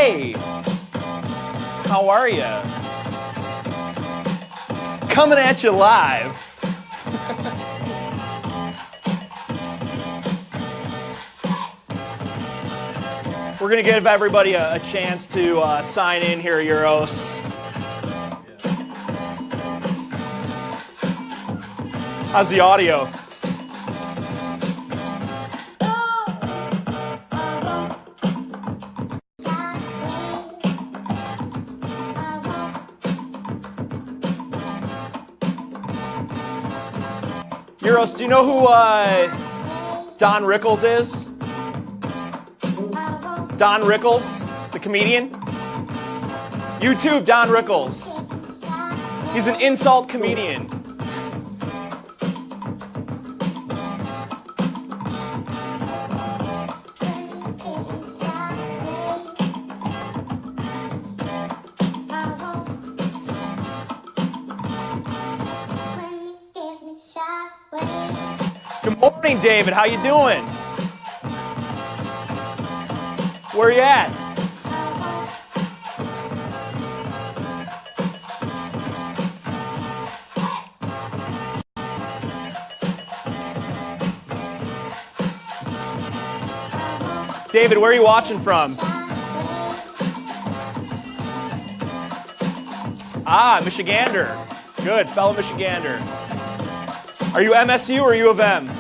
Hey, how are you? Coming at you live. We're going to give everybody a chance to sign in here, Uros. How's the audio? Uros, do you know who Don Rickles is? Don Rickles, the comedian? YouTube Don Rickles. He's an insult comedian. Good morning, David. How you doing? Where you at? David, where are you watching from? Ah, Michigander. Good, fellow Michigander. Are you MSU or U of M?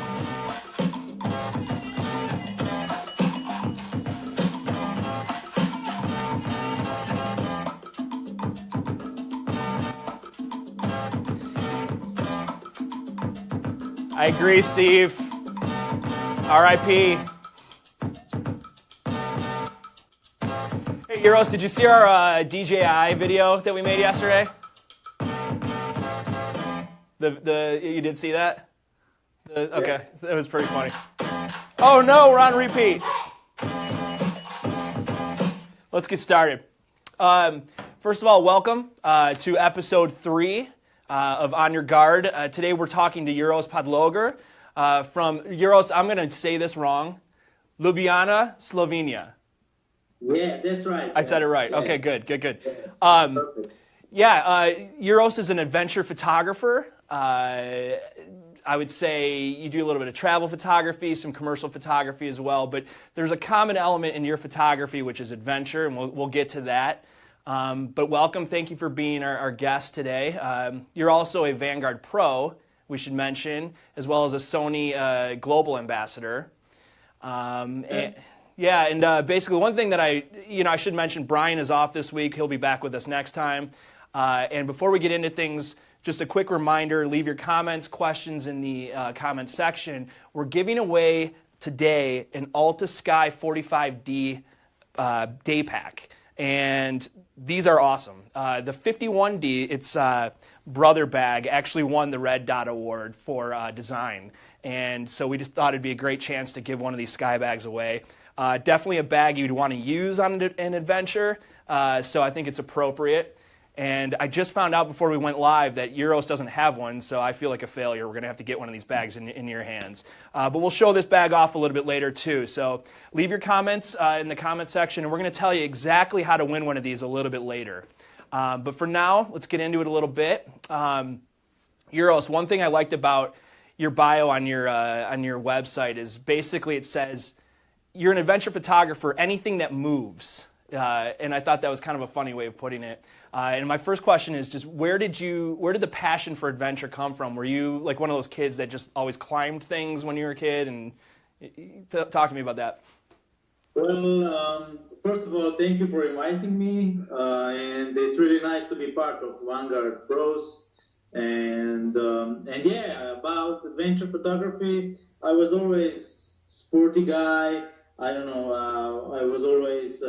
I agree, Steve. R.I.P. Hey, Uros, did you see our DJI video that we made yesterday? You did see that? Okay, that was pretty funny. Oh no, we're on repeat. Let's get started. First of all, welcome to episode 3 of On Your Guard. Today we're talking to Uros Podlogar from Uros. I'm going to say this wrong. Ljubljana, Slovenia. Yeah, that's right. I said it right. Yeah. Okay, good. Perfect. Uros is an adventure photographer. I would say you do a little bit of travel photography, some commercial photography as well, but there's a common element in your photography, which is adventure, and we'll get to that. But welcome, thank you for being our guest today. You're also a Vanguard Pro, we should mention, as well as a Sony Global Ambassador. Basically one thing that I should mention, Brian is off this week. He'll be back with us next time. And before we get into things, just a quick reminder, leave your comments, questions in the comment section. We're giving away today an Alta Sky 45D day pack. And these are awesome. The 51D, its brother bag, actually won the Red Dot Award for design. And so we just thought it'd be a great chance to give one of these sky bags away. Definitely a bag you'd want to use on an adventure, so I think it's appropriate. And I just found out before we went live that Uros doesn't have one, so I feel like a failure. We're going to have to get one of these bags in your hands. But we'll show this bag off a little bit later, too. So leave your comments in the comment section, and we're going to tell you exactly how to win one of these a little bit later. But for now, let's get into it a little bit. Uros, one thing I liked about your bio on your website is basically it says you're an adventure photographer, anything that moves. And I thought that was kind of a funny way of putting it. And my first question is just where did the passion for adventure come from? Were you like one of those kids that just always climbed things when you were a kid? And talk to me about that. Well, first of all, thank you for inviting me. And it's really nice to be part of Vanguard Pros. And yeah, about adventure photography, I was always sporty guy. I don't know, I was always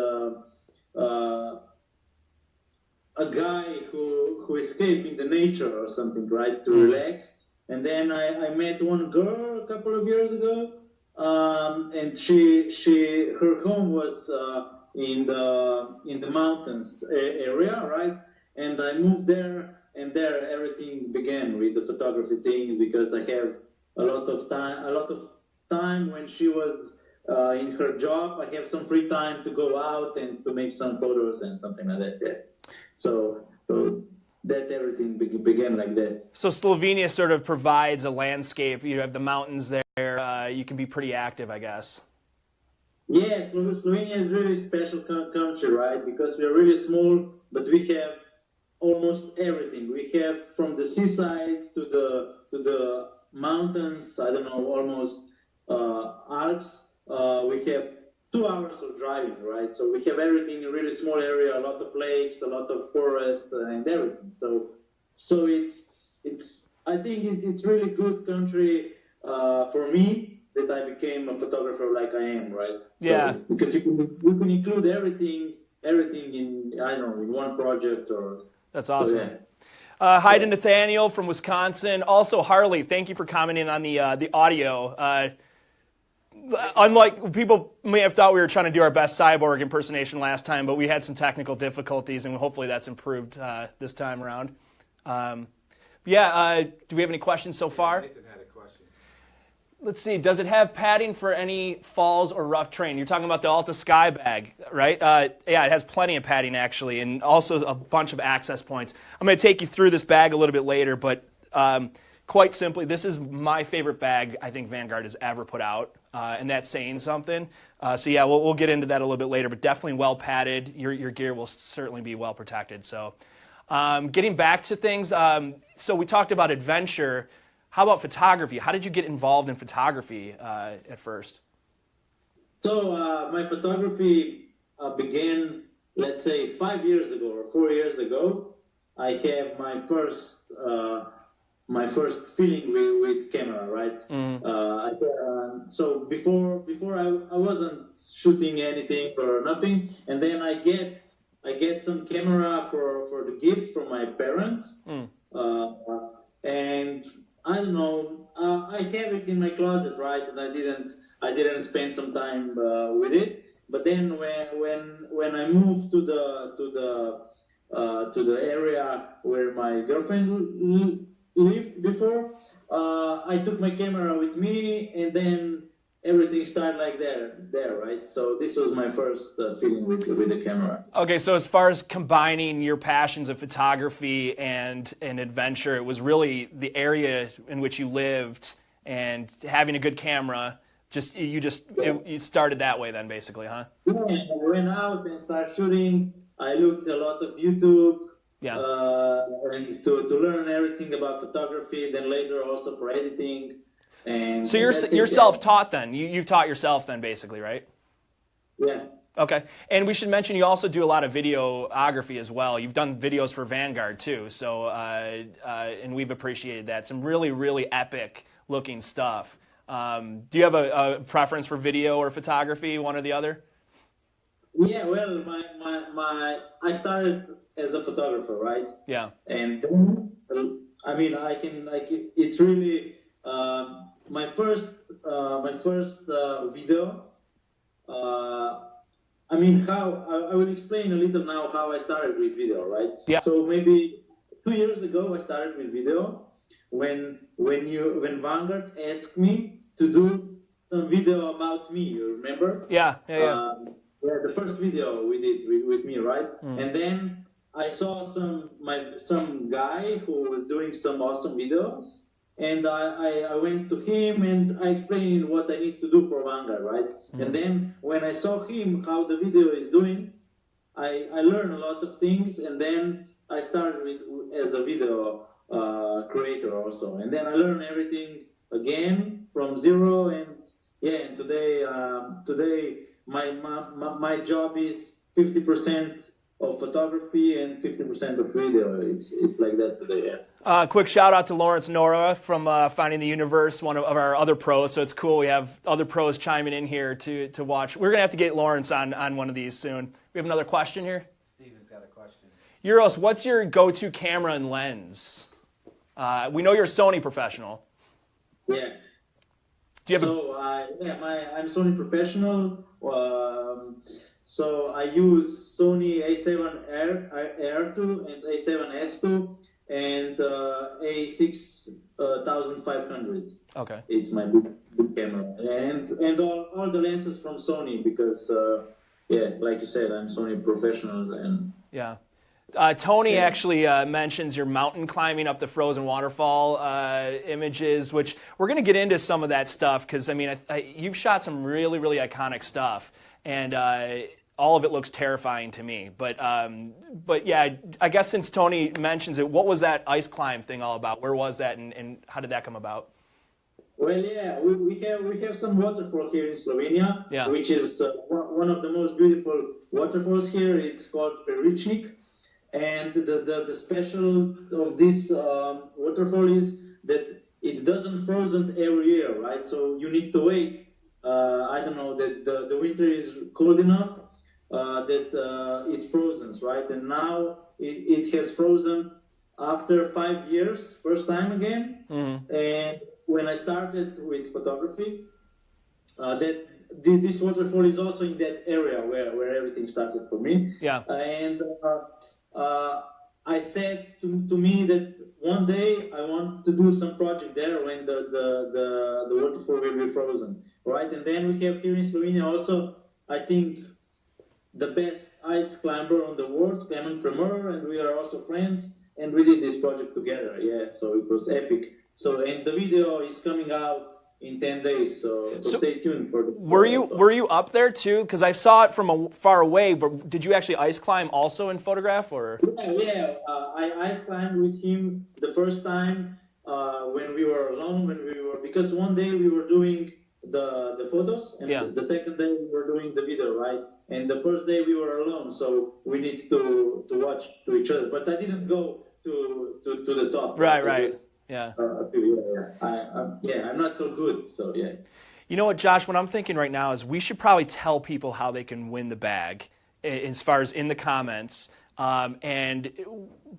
a guy who escaped in the nature or something, right, to relax. And then I met one girl a couple of years ago, and her home was in the mountains area, right? And I moved there, and there everything began with the photography things because I have a lot of time when she was in her job, I have some free time to go out and to make some photos and something like that. Yeah. So that everything began like that. So Slovenia sort of provides a landscape. You have the mountains there. You can be pretty active, I guess. Yes, Slovenia is really special country, right? Because we are really small, but we have almost everything. We have from the seaside to the mountains. I don't know, almost Alps. We have 2 hours of driving, right? So we have everything in a really small area, a lot of lakes, a lot of forest, and everything. So it's I think it's really good country for me that I became a photographer like I am, right? Yeah. So, because you can include everything in I don't know in one project or. That's awesome. So, yeah. Hi to Nathaniel from Wisconsin. Also, Harley, thank you for commenting on the audio. Unlike people may have thought we were trying to do our best cyborg impersonation last time, but we had some technical difficulties, and hopefully that's improved this time around. Do we have any questions so far? Nathan had a question. Let's see. Does it have padding for any falls or rough terrain? You're talking about the Alta Sky bag, right? Yeah, it has plenty of padding actually, and also a bunch of access points. I'm going to take you through this bag a little bit later, but quite simply, this is my favorite bag I think Vanguard has ever put out, and that's saying something. So yeah, we'll get into that a little bit later, but definitely well padded. Your gear will certainly be well protected. So getting back to things, so we talked about adventure. How about photography? How did you get involved in photography at first? So my photography began, let's say, 5 years ago or 4 years ago. I have my first feeling with camera, right? Mm. So before I wasn't shooting anything or nothing, and then I get some camera for the gift from my parents, and I don't know. I have it in my closet, right? And I didn't spend some time with it. But then when I moved to the area where my girlfriend lived before, I took my camera with me, and then everything started like there, right? So this was my first feeling with the camera. Okay, so as far as combining your passions of photography and adventure, it was really the area in which you lived and having a good camera. You started that way then, basically, huh? Yeah, I went out and started shooting. I looked a lot of YouTube. Yeah. And to learn everything about photography. Then later also for editing. And so you're self-taught then. You've taught yourself then, basically, right? Yeah. Okay. And we should mention you also do a lot of videography as well. You've done videos for Vanguard too. So and we've appreciated that. Some really, really epic looking stuff. Do you have a preference for video or photography, one or the other? Yeah. Well, I started as a photographer, right? Yeah. And then, I mean, it's really my first video. I mean, I will explain a little now how I started with video, right? Yeah. So maybe 2 years ago I started with video when Vanguard asked me to do some video about me. You remember? Yeah. The first video we did with me, right? And then I saw some guy who was doing some awesome videos, and I went to him and I explained what I need to do for Vanguard, right? And then when I saw him how the video is doing, I learned a lot of things, and then I started as a video creator also, and then I learned everything again from zero, and today my job is 50% of photography and 50% of video. It's like that today. Yeah. Quick shout out to Lawrence Nora from Finding the Universe, one of our other pros. So it's cool we have other pros chiming in here to watch. We're gonna have to get Lawrence on one of these soon. We have another question here. Steven's got a question. Uros, what's your go-to camera and lens? We know you're a Sony professional. Yeah. Do you have I'm Sony professional. So I use Sony A7R2 and A7S2 and A6 1500. Okay. It's my big camera, and all the lenses from Sony because yeah, like you said, I'm Sony professionals and Yeah. Tony yeah. actually mentions your mountain climbing up the frozen waterfall images, which we're going to get into some of that stuff because, I mean, you've shot some really, really iconic stuff, and all of it looks terrifying to me. But yeah, I guess since Tony mentions it, what was that ice climb thing all about? Where was that, and how did that come about? Well, yeah, we have some waterfall here in Slovenia, Yeah. which is one of the most beautiful waterfalls here. It's called Perichnik, and the special of this waterfall is that it doesn't frozen every year, right? So you need to wait. I don't know that the winter is cold enough that it frozen, right? And now it has frozen after 5 years, first time again. Mm-hmm. And when I started with photography, this waterfall is also in that area where everything started for me. Yeah. And I said to me that one day I want to do some project there when the waterfall will be frozen, right? And then we have here in Slovenia also, I think, the best ice climber on the world, Clement Premier, and we are also friends, and we did this project together. Yeah, so it was epic. So, and the video is coming out in 10 days, so stay tuned for the. Were you up there too? Because I saw it from far away, but did you actually ice climb also in photograph, or? Yeah. I ice climbed with him the first time when we were alone, because one day we were doing the photos, and Yeah. the second day we were doing the video, right? And the first day we were alone, so we need to watch to each other. But I didn't go to the top. Right. Just, Yeah. I'm not so good, so yeah. You know what, Josh? What I'm thinking right now is we should probably tell people how they can win the bag, as far as in the comments. And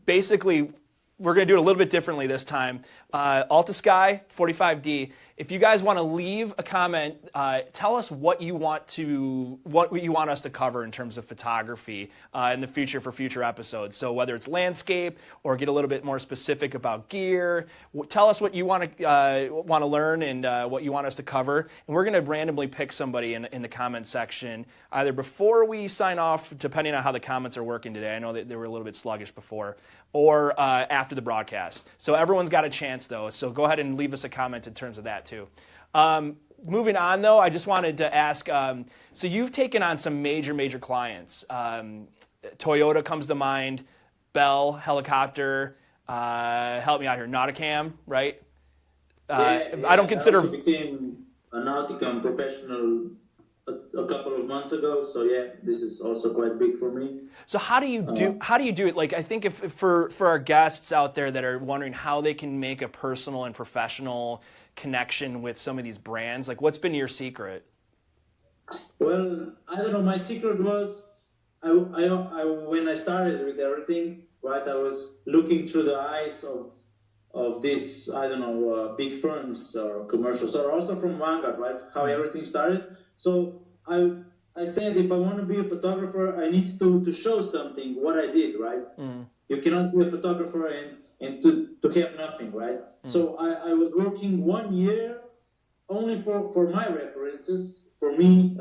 basically, we're going to do it a little bit differently this time. Alta Sky 45D. If you guys want to leave a comment, tell us what you want us to cover in terms of photography in the future for future episodes. So whether it's landscape or get a little bit more specific about gear, tell us what you want to learn and what you want us to cover. And we're going to randomly pick somebody in the comment section either before we sign off, depending on how the comments are working today. I know that they were a little bit sluggish before, or after the broadcast. So everyone's got a chance though. So go ahead and leave us a comment in terms of that too. Moving on though, I just wanted to ask, so you've taken on some major clients. Toyota comes to mind, Bell, Helicopter, help me out here, Nauticam, right? I don't consider... I also became a Nauticam professional a couple of months ago, so yeah, this is also quite big for me. So how do you do it? Like, I think if for our guests out there that are wondering how they can make a personal and professional connection with some of these brands, like what's been your secret? Well, I don't know. My secret was I when I started with everything, right? I was looking through the eyes of these, I don't know, big firms or commercials, or also from Vanguard, right? How everything started. So I said, if I want to be a photographer, I need to show something, what I did, right? You cannot be a photographer and to have nothing, right? So I was working 1 year only for my references, for me,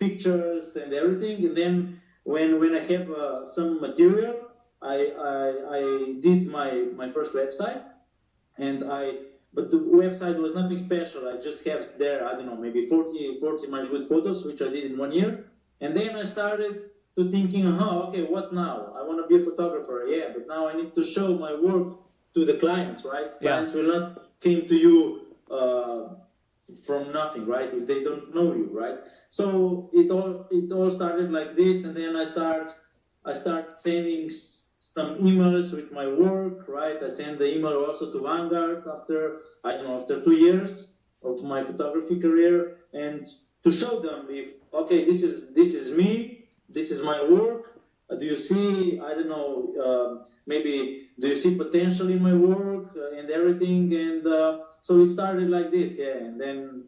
pictures and everything. And then when I have some material, I did my first website, but the website was nothing special. I just have there, I don't know, maybe 40 my good photos, which I did in 1 year. And then I started to thinking, okay, what now? I want to be a photographer, yeah, but now I need to show my work to the clients, right? Yeah. Clients will not came to you from nothing, right? If they don't know you, right? So it all started like this, and then I start sending some emails with my work, right? I sent the email also to Vanguard after 2 years of my photography career, and to show them this is me, this is my work. Do you see? I don't know. Maybe do you see potential in my work and everything? And so it started like this, yeah. And then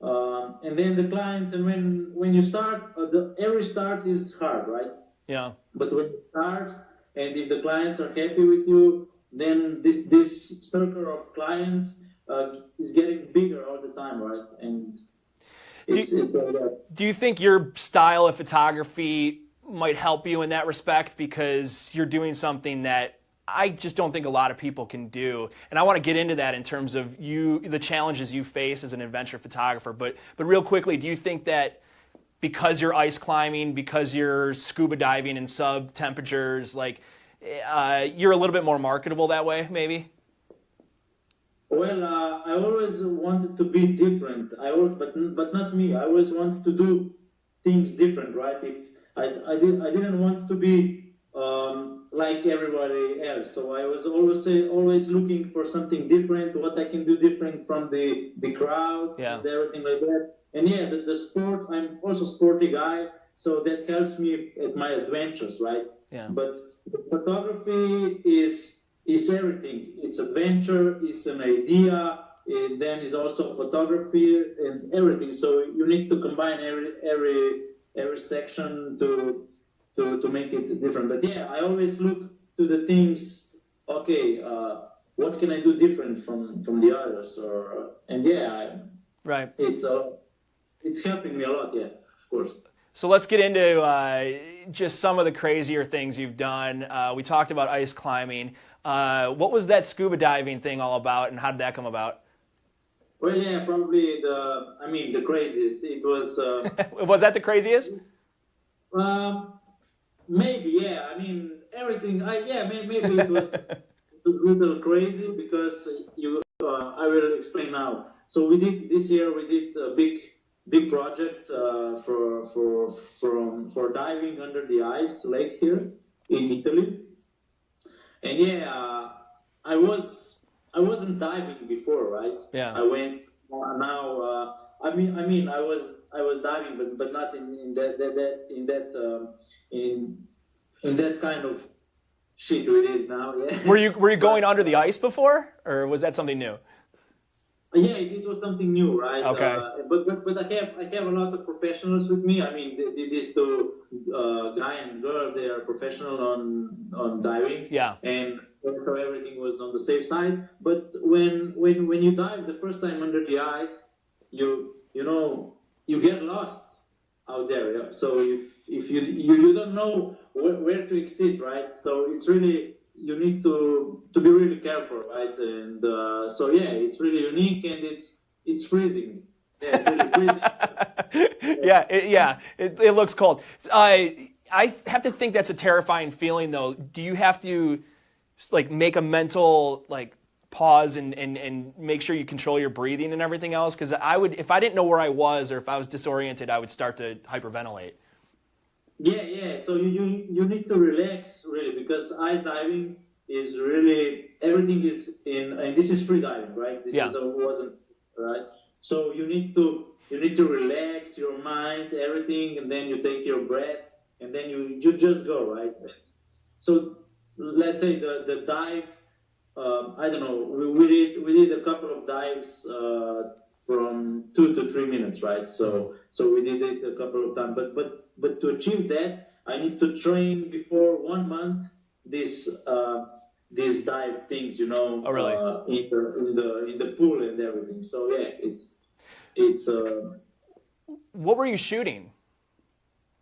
the clients, and when you start, every start is hard, right? Yeah. But when you start, and if the clients are happy with you, then this circle of clients is getting bigger all the time, right? And it's Do you think your style of photography might help you in that respect because you're doing something that I just don't think a lot of people can do? And I want to get into that in terms of the challenges you face as an adventure photographer. But real quickly, do you think that because you're ice climbing, because you're scuba diving in sub temperatures, like you're a little bit more marketable that way, maybe? Well, I always wanted to be different. But not me. I always wanted to do things different, right? If I didn't want to be like everybody else. So I was always looking for something different, what I can do different from the crowd, Yeah. and everything like that. And yeah, the sport. I'm also a sporty guy, so that helps me at my adventures, right? Yeah. But the photography is everything. It's adventure, it's an idea, and then it's also photography and everything. So you need to combine every section to make it different. But yeah, I always look to the things. Okay, what can I do different from the others? And yeah, Right. it's helping me a lot. Yeah, of course. So let's get into just some of the crazier things you've done. We talked about ice climbing. What was that scuba diving thing all about, and how did that come about? Well, yeah, probably the craziest. It was. Was that the craziest? Maybe, yeah. I mean, everything. Maybe it was a little crazy because I will explain now. So this year. We did a big project for diving under the ice lake here in Italy. And yeah, I wasn't diving before, right? Yeah. I went now. I was diving, but not in that kind of shit we did now. Yeah. Were you going under the ice before, or was that something new? Yeah, it was something new, right? Okay. But I have a lot of professionals with me. I mean, these two guy and girl, they are professional on diving. Yeah. And so everything was on the safe side. But when you dive the first time under the ice, you get lost out there. Yeah? So if you don't know where to exit, right? So it's really, you need to be really careful, right? And so yeah, it's really unique, and it's freezing. Yeah, it's really freezing. It looks cold. I have to think that's a terrifying feeling, though. Do you have to like make a mental pause and make sure you control your breathing and everything else? Because if I didn't know where I was, or if I was disoriented, I would start to hyperventilate. Yeah. So you need to relax really, because ice diving is really, everything is and this is free diving, right? This wasn't right. So you need to relax your mind, everything, and then you take your breath, and then you just go, right? So let's say the dive. I don't know. We did a couple of dives from 2 to 3 minutes, right? So we did it a couple of times. But to achieve that, I need to train before 1 month these dive things, Oh, really? In the pool and everything. So yeah, it's. What were you shooting?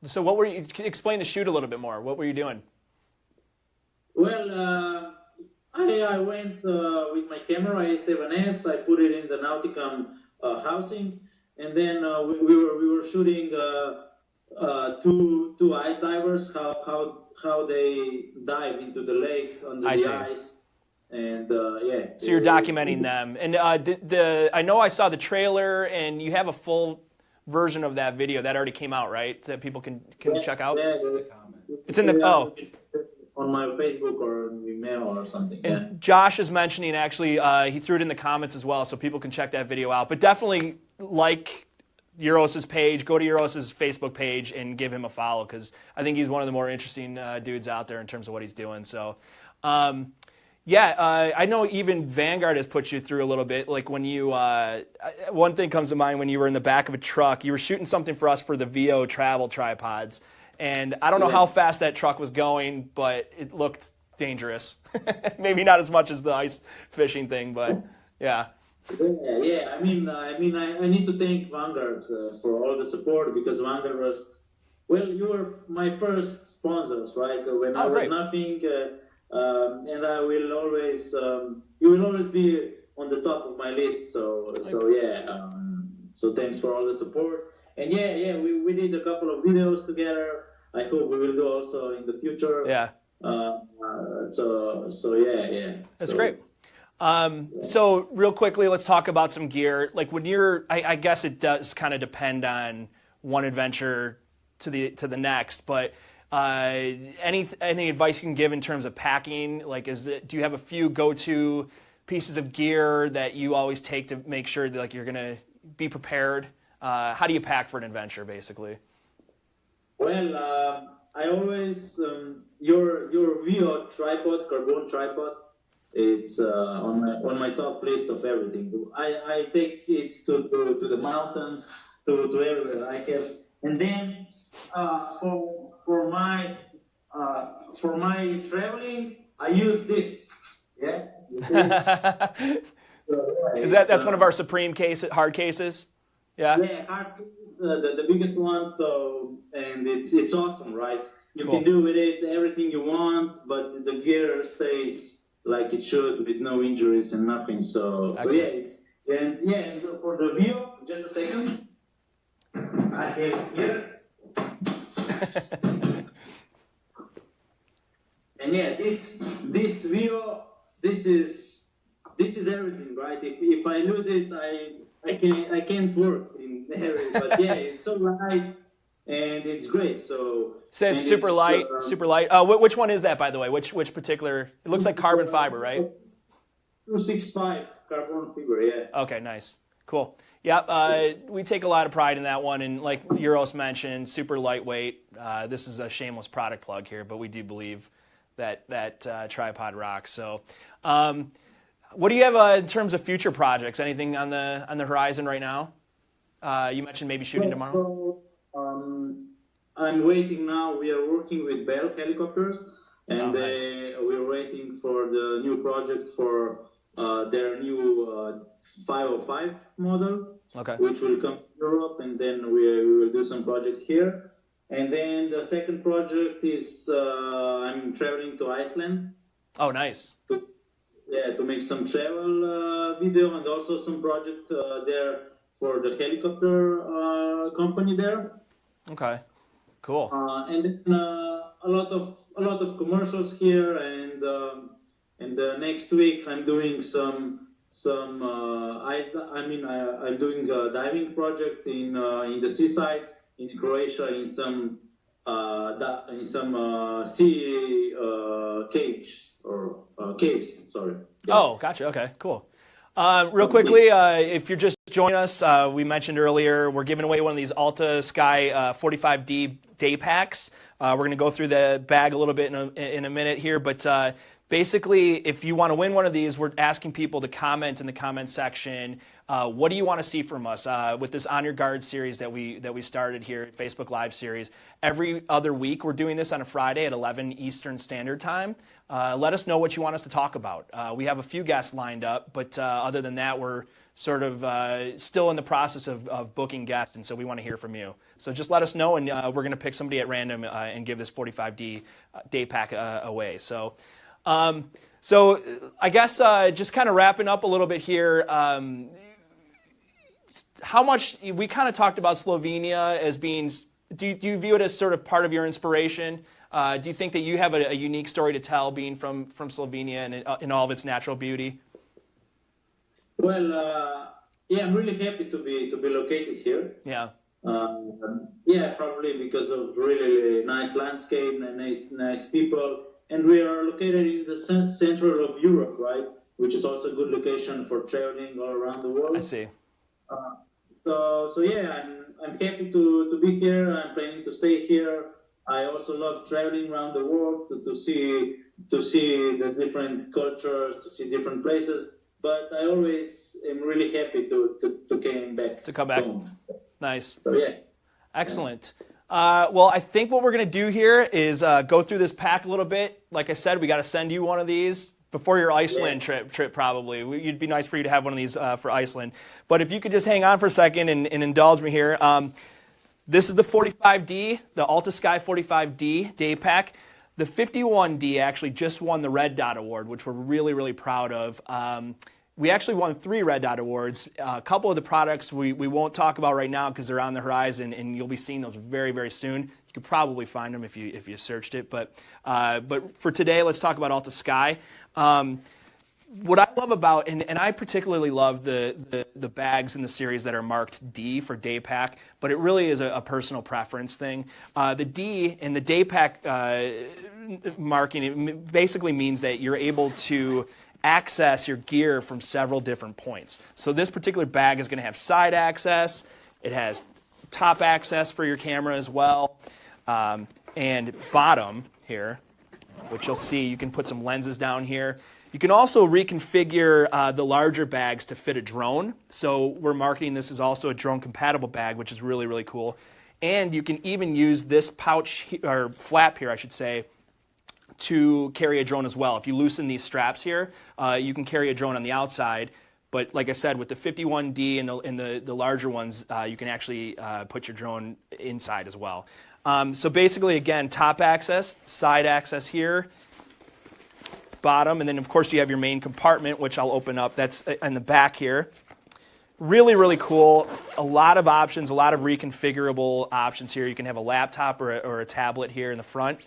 So what were you? Explain the shoot a little bit more. What were you doing? Well, I went with my camera A7S. I put it in the Nauticam housing, and then we were shooting two ice divers, how they dive into the lake under the ice, and yeah. So you're documenting them, and I know I saw the trailer, and you have a full version of that video that already came out, right? That people can check out. Yeah, it's in the on my Facebook or email or something. And Josh is mentioning, actually, he threw it in the comments as well, so people can check that video out. But definitely like Uros' page, go to Uros' Facebook page and give him a follow, because I think he's one of the more interesting dudes out there in terms of what he's doing. So, I know even Vanguard has put you through a little bit. Like when you, one thing comes to mind when you were in the back of a truck, you were shooting something for us for the VO travel tripods. And I don't know how fast that truck was going, but it looked dangerous. Maybe not as much as the ice fishing thing, but yeah. Yeah. I need to thank Vanguard for all the support because Vanguard was, well, you were my first sponsors, right? When I Oh, was great. nothing, and I will always, you will always be on the top of my list. So yeah. So thanks for all the support. And yeah, we did a couple of videos together. I hope we will do also in the future. Yeah. So yeah. That's So, great. So real quickly, let's talk about some gear. Like when you're, I guess it does kind of depend on one adventure to the next, but any advice you can give in terms of packing? Like, do you have a few go-to pieces of gear that you always take to make sure that like you're gonna be prepared? How do you pack for an adventure, basically? Well, I always your VO tripod, carbon tripod. It's on my top list of everything. I take it to the mountains, to everywhere I can. And then for my traveling, I use this. Yeah. That's one of our Supreme hard cases? Yeah. Yeah, hard, the biggest one. So and it's awesome, right? You Cool. can do with it everything you want, but the gear stays like it should with no injuries and nothing. So Excellent. yeah, and for the view, just a second. I have it here. And yeah, this view, this is everything, right? If I lose it, I can't work in there. But yeah, it's so light and it's great. So Said super light, super light. Which one is that, by the way? Which particular? It looks like carbon fiber, right? 265 carbon fiber, yeah. Okay, nice, cool. Yeah, we take a lot of pride in that one, and like Uros mentioned, super lightweight. This is a shameless product plug here, but we do believe that tripod rocks. So, what do you have in terms of future projects? Anything on the horizon right now? You mentioned maybe shooting tomorrow. So, I'm waiting now. We are working with Bell helicopters, and nice. we're waiting for the new project for their new 505 model, Okay. which will come to Europe, and then we will do some project here. And then the second project is I'm traveling to Iceland. Oh, nice. To make some travel video and also some project there for the helicopter company there. Okay, cool. And then a lot of commercials here, and next week I'm doing some ice. I'm doing a diving project in the seaside in Croatia in some sea caves. Sorry. Yeah. Oh, gotcha. Okay, cool. Real quickly, if you're just joining us, we mentioned earlier we're giving away one of these Alta Sky 45D day packs. We're going to go through the bag a little bit in a minute here, but basically, if you want to win one of these, we're asking people to comment in the comment section. What do you want to see from us with this On Your Guard series that we started here, Facebook Live series? Every other week, we're doing this on a Friday at 11 Eastern Standard Time. Let us know what you want us to talk about. We have a few guests lined up, but other than that, we're sort of still in the process of booking guests, and so we want to hear from you. So just let us know, and we're going to pick somebody at random and give this 45D day pack away. So I guess just kind of wrapping up a little bit here. How much we kind of talked about Slovenia as being? Do you view it as sort of part of your inspiration? Do you think that you have a unique story to tell, being from Slovenia and in all of its natural beauty? Well, yeah, I'm really happy to be located here. Yeah. Yeah, probably because of really nice landscape and nice people. And we are located in the center of Europe, right? Which is also a good location for traveling all around the world. I see. So yeah, I'm happy to be here. I'm planning to stay here. I also love traveling around the world to see the different cultures, to see different places. But I always am really happy to come back To come back. home. Nice. So yeah. Excellent. Well, I think what we're going to do here is go through this pack a little bit. Like I said, we got to send you one of these before your Iceland trip probably. It'd be nice for you to have one of these for Iceland. But if you could just hang on for a second and indulge me here. This is the 45D, the Alta Sky 45D day pack. The 51D actually just won the Red Dot Award, which we're really, really proud of. We actually won 3 Red Dot Awards. A couple of the products we won't talk about right now because they're on the horizon, and you'll be seeing those very, very soon. You could probably find them if you searched it. But for today, let's talk about Alta Sky. What I love about, and I particularly love the bags in the series that are marked D for day pack, but it really is a personal preference thing. The D and the day pack marking, it basically means that you're able to access your gear from several different points. So this particular bag is going to have side access. It has top access for your camera as well. And bottom here, which you'll see, you can put some lenses down here. You can also reconfigure the larger bags to fit a drone. So we're marketing this as also a drone compatible bag, which is really, really cool. And you can even use this pouch, or flap here, I should say, to carry a drone as well. If you loosen these straps here, you can carry a drone on the outside. But like I said, with the 51D and the larger ones, you can actually put your drone inside as well. So basically, again, top access, side access here, bottom, and then of course you have your main compartment, which I'll open up. That's in the back here. Really, really cool. A lot of options, a lot of reconfigurable options here. You can have a laptop or a tablet here in the front.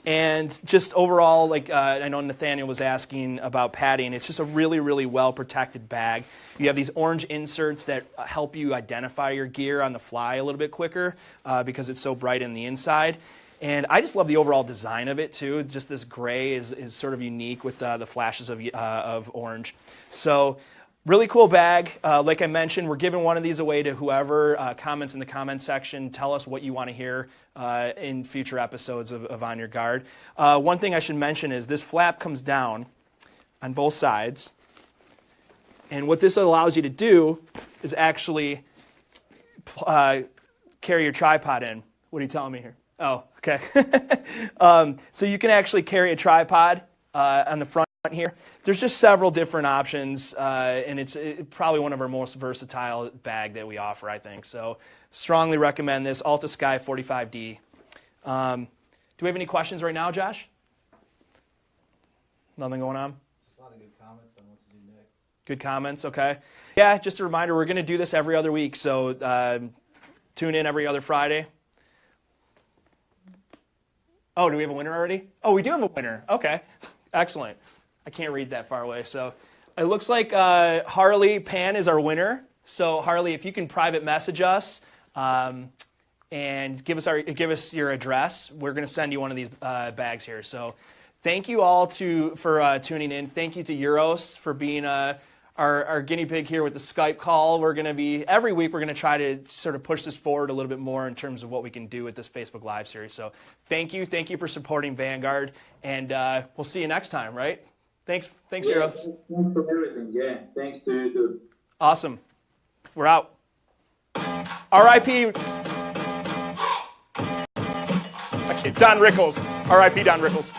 And just overall, like I know Nathaniel was asking about padding, it's just a really, really well-protected bag. You have these orange inserts that help you identify your gear on the fly a little bit quicker because it's so bright in the inside. And I just love the overall design of it, too. Just this gray is sort of unique with the flashes of orange. So really cool bag. Like I mentioned, we're giving one of these away to whoever comments in the comment section. Tell us what you want to hear in future episodes of On Your Guard. One thing I should mention is this flap comes down on both sides. And what this allows you to do is actually carry your tripod in. What are you telling me here? Oh, okay. So you can actually carry a tripod on the front here. There's just several different options, and it's probably one of our most versatile bag that we offer, I think. So strongly recommend this, Alta Sky 45D. Do we have any questions right now, Josh? Nothing going on? Just a lot of good comments on what to do next. Good comments, okay. Yeah, just a reminder, we're going to do this every other week, so tune in every other Friday. Oh, do we have a winner already? Oh, we do have a winner. Okay, excellent. I can't read that far away. So it looks like Harley Pan is our winner. So Harley, if you can private message us and give us your address, we're going to send you one of these bags here. So thank you all for tuning in. Thank you to Uros for being our guinea pig here with the Skype call. We're going to be, every week, we're going to try to sort of push this forward a little bit more in terms of what we can do with this Facebook Live series. So thank you for supporting Vanguard, and we'll see you next time, right? Thanks, Uros. Thanks for everything. Yeah, thanks to you too. Awesome. We're out. R.I.P. Okay, Don Rickles. R.I.P. Don Rickles.